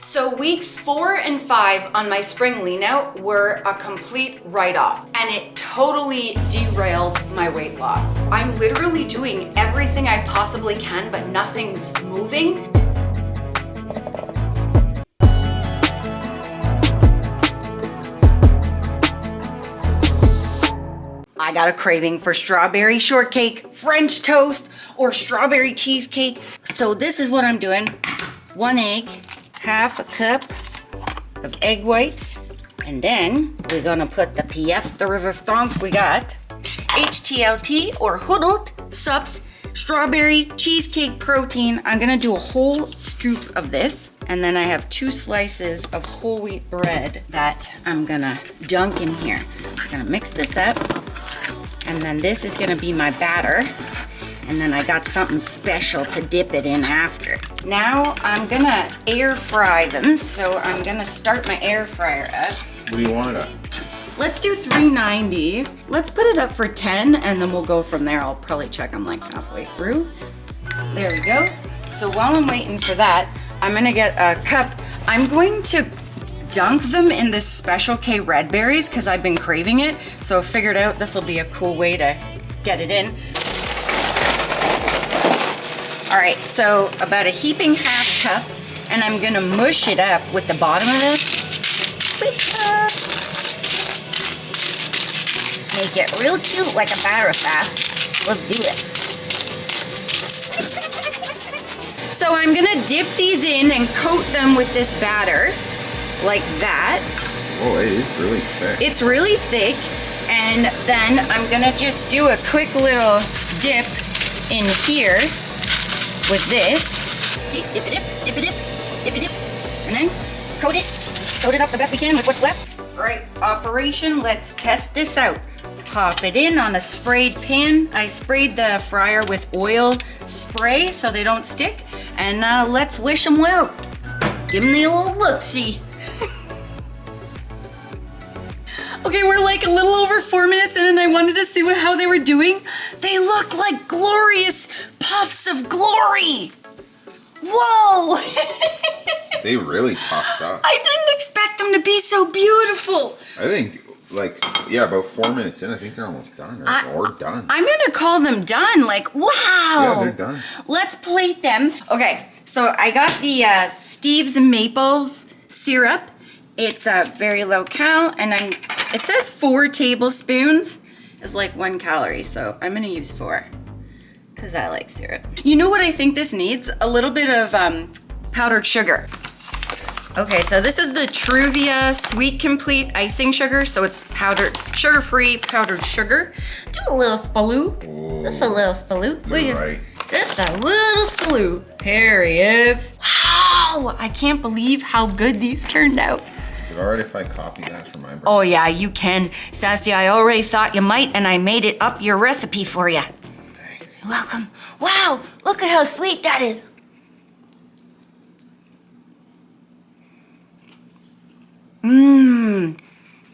So weeks 4 and 5 on my spring lean out were a complete write-off, and it totally derailed my weight loss. I'm literally doing everything I possibly can, but nothing's moving. I got a craving for strawberry shortcake, French toast, or strawberry cheesecake. So this is what I'm doing. 1 egg, half a cup of egg whites, and then we're gonna put the pièce de résistance we got, HTLT or huddled subs, strawberry cheesecake protein. I'm gonna do a whole scoop of this, and then I have 2 slices of whole wheat bread that I'm gonna dunk in here. I'm gonna mix this up, and then this is gonna be my batter. And then I got something special to dip it in after. Now I'm gonna air fry them. So I'm gonna start my air fryer up. What do you want it at? Let's do 390. Let's put it up for 10 and then we'll go from there. I'll probably check them like halfway through. There we go. So while I'm waiting for that, I'm gonna get a cup. I'm going to dunk them in this Special K red berries because I've been craving it. So I figured out this will be a cool way to get it in. All right, so about a heaping half cup, and I'm gonna mush it up with the bottom of this. Make it real cute like a batter fat. Let's do it. So I'm gonna dip these in and coat them with this batter, like that. Oh, it is really thick. It's really thick, and then I'm gonna just do a quick little dip in here with this. Dip it dip, dip it dip, dip it dip, and then coat it up the best we can with what's left. All right, operation, let's test this out. Pop it in on a sprayed pan. I sprayed the fryer with oil spray so they don't stick, and let's wish them well. Give them the old look-see. Okay, we're like a little over 4 minutes in and I wanted to see how they were doing. They look like glorious puffs of glory. Whoa. They really puffed up. I didn't expect them to be so beautiful. I think, about 4 minutes in, I think they're almost done or done. I'm gonna call them done, like, wow. Yeah, they're done. Let's plate them. Okay, so I got the Steve's Maples syrup. It's very low cal, and it says 4 tablespoons is like 1 calorie, so I'm gonna use 4 because I like syrup. You know what I think this needs? A little bit of powdered sugar. Okay, so this is the Truvia Sweet Complete icing sugar, so it's powdered, sugar-free powdered sugar. Do a little spaloo. Just a little spaloo. You're right. Just a little spaloo. Here he is. Wow, I can't believe how good these turned out. Is it alright if I copy that for my breakfast? Oh yeah, you can. Sassy, I already thought you might, and I made it up your recipe for you. Thanks. You're welcome. Wow, look at how sweet that is. Mmm.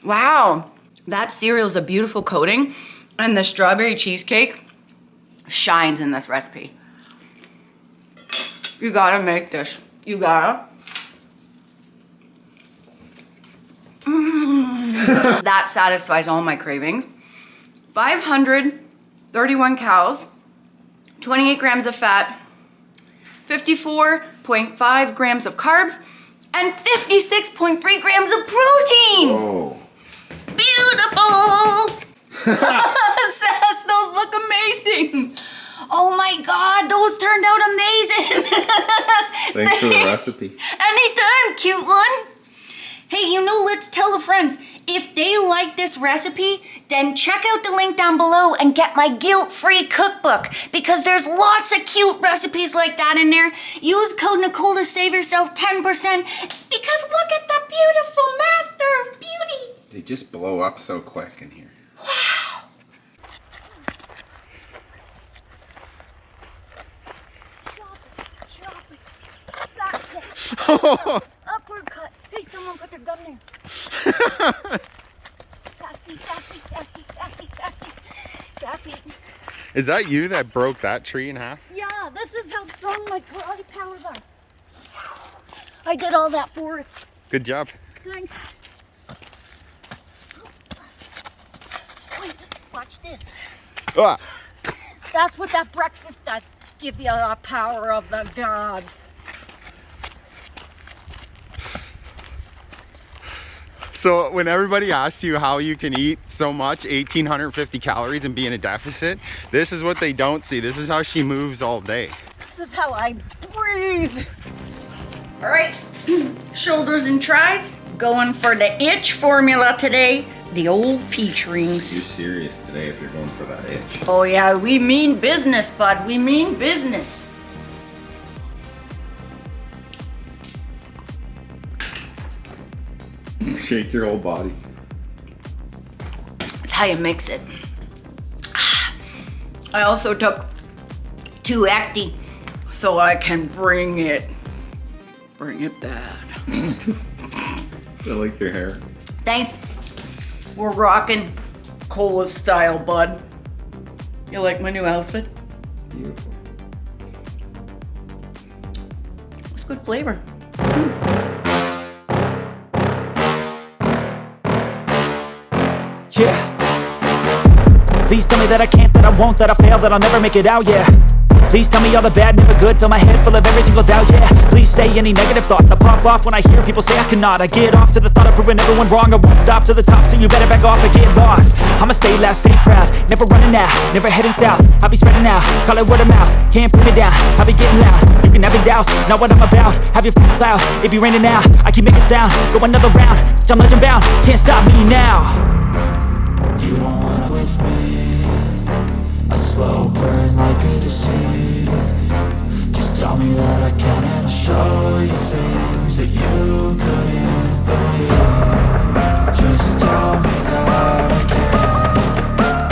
Wow. That cereal's a beautiful coating, and the strawberry cheesecake shines in this recipe. You gotta make this. You gotta. That satisfies all my cravings. 531 calories, 28 grams of fat, 54.5 grams of carbs, and 56.3 grams of protein. Oh. Beautiful. Sass, those look amazing. Oh my God, those turned out amazing. Thanks for the recipe. Anytime, cute one. Hey, let's tell the friends, if they like this recipe, then check out the link down below and get my guilt-free cookbook, because there's lots of cute recipes like that in there. Use code Nicole to save yourself 10%, because look at the beautiful master of beauty. They just blow up so quick in here. Wow. Chop it. Uppercut. Hey, someone put their gun in. Sassy. Is that you that broke that tree in half? Yeah, this is how strong my karate powers are. I I did all that fourth. Good job. Thanks. Wait, watch this. Ah. That's what that breakfast does. Give you the power of the gods. So when everybody asks you how you can eat so much, 1,850 calories and be in a deficit, this is what they don't see. This is how she moves all day. This is how I breathe. All right, shoulders and tries. Going for the itch formula today. The old peach rings. You're serious today if you're going for that itch. Oh yeah, we mean business, bud. We mean business. Shake your whole body. That's how you mix it. I also took 2 Acti so I can bring it bad. I like your hair. Thanks. We're rocking Cola style, bud. You like my new outfit? Beautiful. It's good flavor. Yeah. Please tell me that I can't, that I won't, that I fail, that I'll never make it out, yeah. Please tell me all the bad, never good, fill my head full of every single doubt, yeah. Please say any negative thoughts, I pop off when I hear people say I cannot. I get off to the thought of proving everyone wrong, I won't stop to the top, so you better back off and get lost. I'ma stay loud, stay proud, never running out, never heading south. I'll be spreading out, call it word of mouth, can't put me down, I'll be getting loud. You can have your doubts, not what I'm about, have your cloud, it be raining now. I keep making sound, go another round, I'm legend bound, can't stop me now. You don't wanna with me, a slow burn like a disease. Just tell me that I can and I'll show you things that you couldn't believe. Just tell me that I can.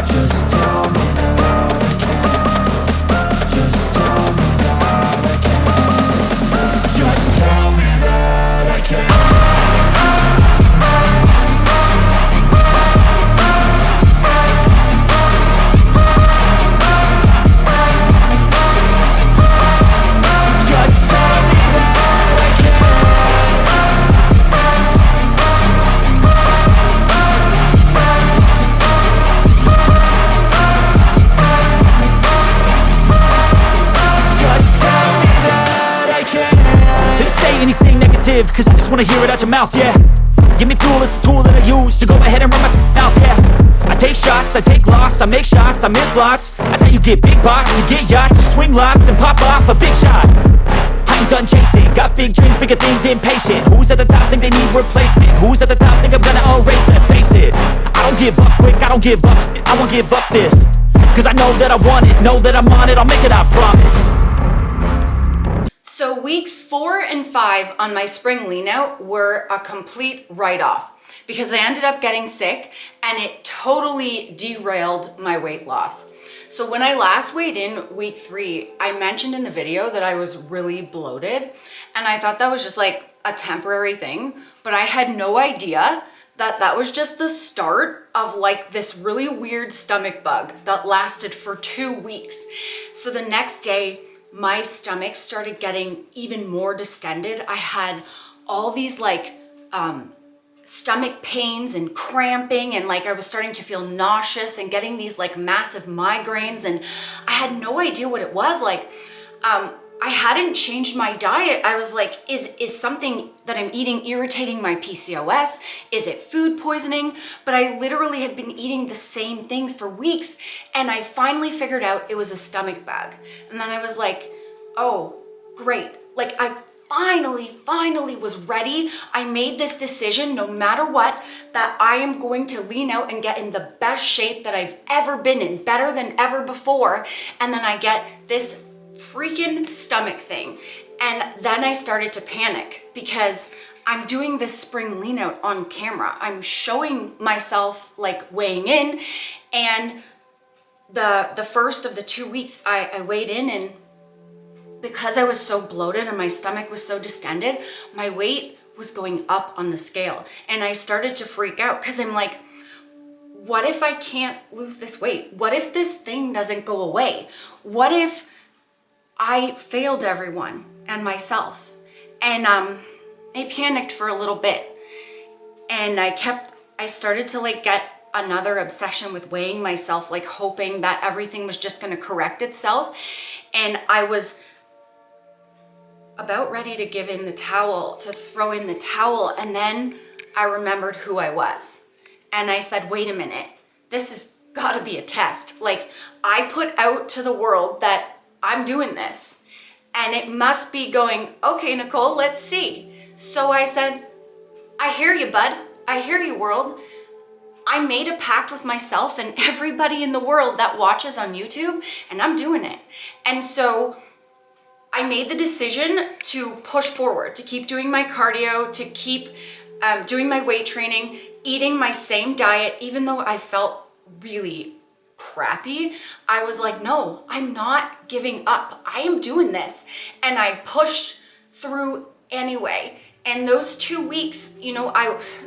Just tell me that I can. Just tell me that I can. Just tell me that I can. Cause I just wanna hear it out your mouth, yeah. Give me fuel, it's a tool that I use to go ahead and run my mouth, yeah. I take shots, I take loss, I make shots, I miss lots. That's how you get big box, you get yachts, you swing lots and pop off a big shot. I ain't done chasing, got big dreams, bigger things, impatient. Who's at the top think they need replacement? Who's at the top think I'm gonna erase, let's face it. I don't give up quick, I don't give up shit, I won't give up this. Cause I know that I want it, know that I'm on it, I'll make it, I promise. So weeks 4 and 5 on my spring lean out were a complete write-off because I ended up getting sick and it totally derailed my weight loss. So when I last weighed in week 3, I mentioned in the video that I was really bloated and I thought that was just like a temporary thing, but I had no idea that that was just the start of like this really weird stomach bug that lasted for 2 weeks. So the next day, my stomach started getting even more distended. I had all these like stomach pains and cramping and like I was starting to feel nauseous and getting these like massive migraines and I had no idea what it was. Like I hadn't changed my diet. I was like, is something that I'm eating irritating my PCOS? Is it food poisoning? But I literally had been eating the same things for weeks and I finally figured out it was a stomach bug. And then I was like, oh, great. Like I finally was ready. I made this decision no matter what, that I am going to lean out and get in the best shape that I've ever been in, better than ever before. And then I get this freaking stomach thing. And then I started to panic because I'm doing this spring lean out on camera. I'm showing myself like weighing in and the first of the 2 weeks I weighed in and because I was so bloated and my stomach was so distended, my weight was going up on the scale. And I started to freak out because I'm like, what if I can't lose this weight? What if this thing doesn't go away? What if I failed everyone and myself? And I panicked for a little bit, and I started to like get another obsession with weighing myself, like hoping that everything was just gonna correct itself. And I was about ready to give in the towel, to throw in the towel. And then I remembered who I was. And I said, wait a minute, this has gotta be a test. Like, I put out to the world that I'm doing this. And it must be going, okay, Nicole, let's see. So I said, I hear you, bud. I hear you, world. I made a pact with myself and everybody in the world that watches on YouTube, and I'm doing it. And so I made the decision to push forward, to keep doing my cardio, to keep doing my weight training, eating my same diet, even though I felt really crappy. I was like, no, I'm not giving up. I am doing this. And I pushed through anyway. And those 2 weeks, you know,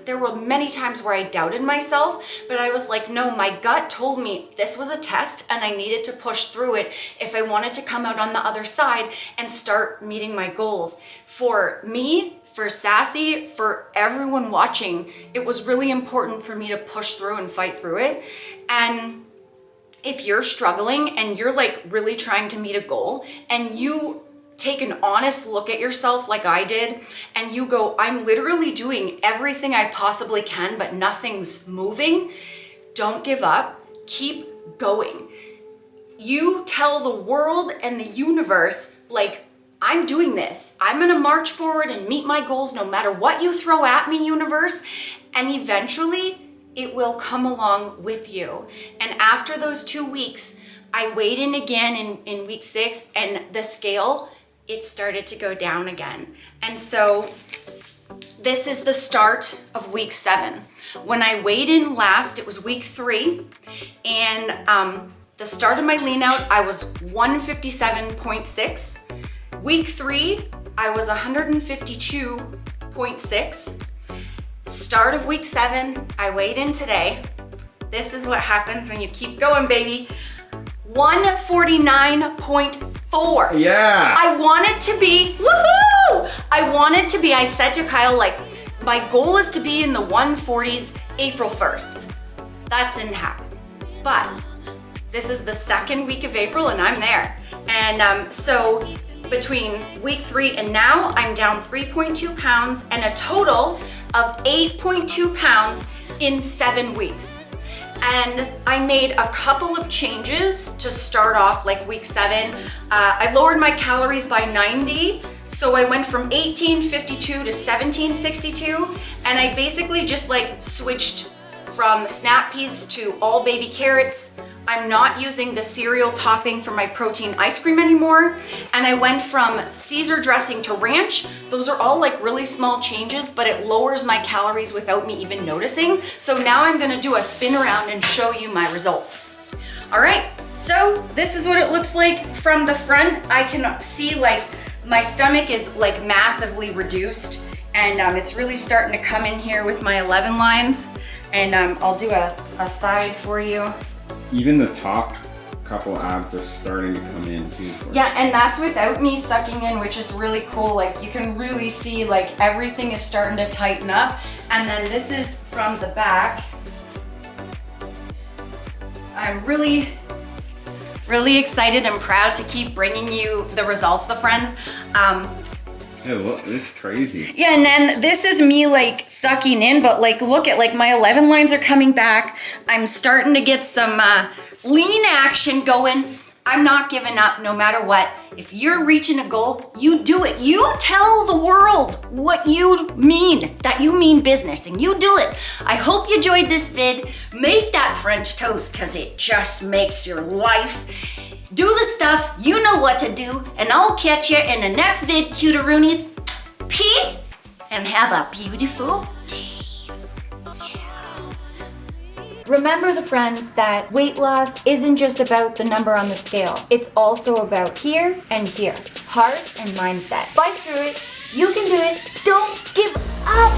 there were many times where I doubted myself, but I was like, no, my gut told me this was a test and I needed to push through it if I wanted to come out on the other side and start meeting my goals. For me, for Sassy, for everyone watching, it was really important for me to push through and fight through it. And if you're struggling and you're like really trying to meet a goal and you take an honest look at yourself like I did, and you go, I'm literally doing everything I possibly can, but nothing's moving, don't give up, keep going. You tell the world and the universe, like, I'm doing this. I'm gonna march forward and meet my goals no matter what you throw at me, universe, and eventually it will come along with you. And after those 2 weeks, I weighed in again in week 6, and the scale, it started to go down again. And so this is the start of week 7. When I weighed in last, it was week 3. And the start of my lean out, I was 157.6. Week 3, I was 152.6. Start of week 7, I weighed in today. This is what happens when you keep going, baby. 149.4. Yeah. I wanted to be, woohoo! I said to Kyle, like, my goal is to be in the 140s April 1st. That didn't happen. But this is the 2nd week of April and I'm there. And so between week 3 and now, I'm down 3.2 pounds and a total of 8.2 pounds in 7 weeks. And I made a couple of changes to start off like week 7. I lowered my calories by 90. So I went from 1852 to 1762. And I basically just like switched from snap peas to all baby carrots. I'm not using the cereal topping for my protein ice cream anymore. And I went from Caesar dressing to ranch. Those are all like really small changes, but it lowers my calories without me even noticing. So now I'm gonna do a spin around and show you my results. All right, so this is what it looks like from the front. I can see like my stomach is like massively reduced, and it's really starting to come in here with my 11 lines. And I'll do a side for you. Even the top couple abs are starting to come in too. Yeah, and that's without me sucking in, which is really cool. Like you can really see like everything is starting to tighten up. And then this is from the back. I'm really excited and proud to keep bringing you the results, the friends. Yeah, look, this is crazy. Yeah, and then this is me like sucking in, but like look at like my 11 lines are coming back. I'm starting to get some lean action going. I'm not giving up no matter what. If you're reaching a goal, you do it. You tell the world what you mean, that you mean business, and you do it. I hope you enjoyed this vid. Make that French toast because it just makes your life. Do the stuff, you know what to do, and I'll catch you in the next vid, cuteroonies. Peace, and have a beautiful day. Remember, the friends, that weight loss isn't just about the number on the scale. It's also about here and here, heart and mindset. Fight through it. You can do it. Don't give up.